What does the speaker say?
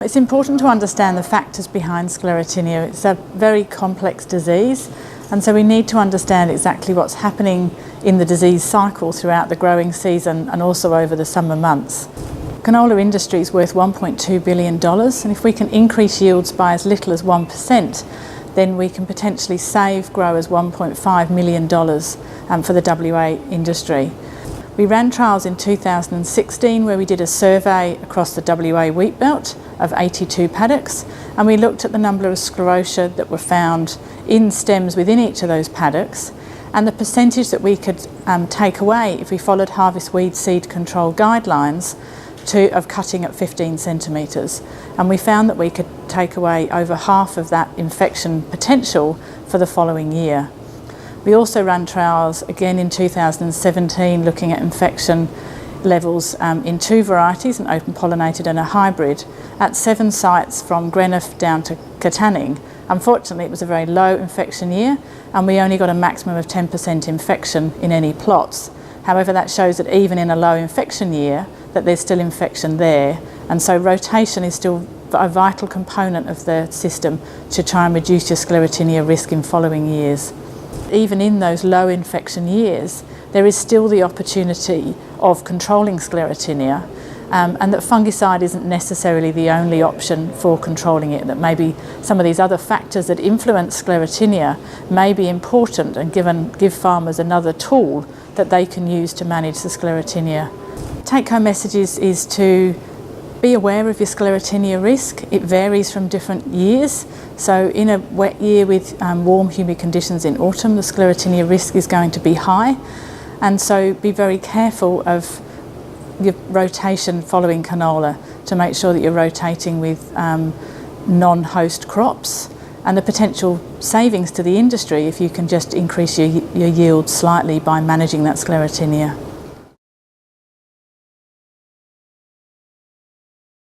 It's important to understand the factors behind Sclerotinia. It's a very complex disease, and so we need to understand exactly what's happening in the disease cycle throughout the growing season and also over the summer months. Canola industry is worth $1.2 billion, and if we can increase yields by as little as 1%, then we can potentially save growers $1.5 million for the WA industry. We ran trials in 2016 where we did a survey across the WA wheat belt of 82 paddocks, and we looked at the number of sclerotia that were found in stems within each of those paddocks and the percentage that we could take away if we followed harvest weed seed control guidelines of cutting at 15 centimetres. And we found that we could take away over half of that infection potential for the following year. We also ran trials again in 2017 looking at infection levels in 2 varieties, an open pollinated and a hybrid, at 7 sites from Greenock down to Katanning. Unfortunately, it was a very low infection year and we only got a maximum of 10% infection in any plots. However, that shows that even in a low infection year that there's still infection there, and so rotation is still a vital component of the system to try and reduce your Sclerotinia risk in following years. Even in those low infection years, there is still the opportunity of controlling Sclerotinia, and that fungicide isn't necessarily the only option for controlling it, that maybe some of these other factors that influence Sclerotinia may be important and give farmers another tool that they can use to manage the Sclerotinia. Take-home message is to be aware of your Sclerotinia risk. It varies from different years. So in a wet year with warm, humid conditions in autumn, the Sclerotinia risk is going to be high. And so be very careful of your rotation following canola to make sure that you're rotating with non-host crops, and the potential savings to the industry if you can just increase your yield slightly by managing that Sclerotinia.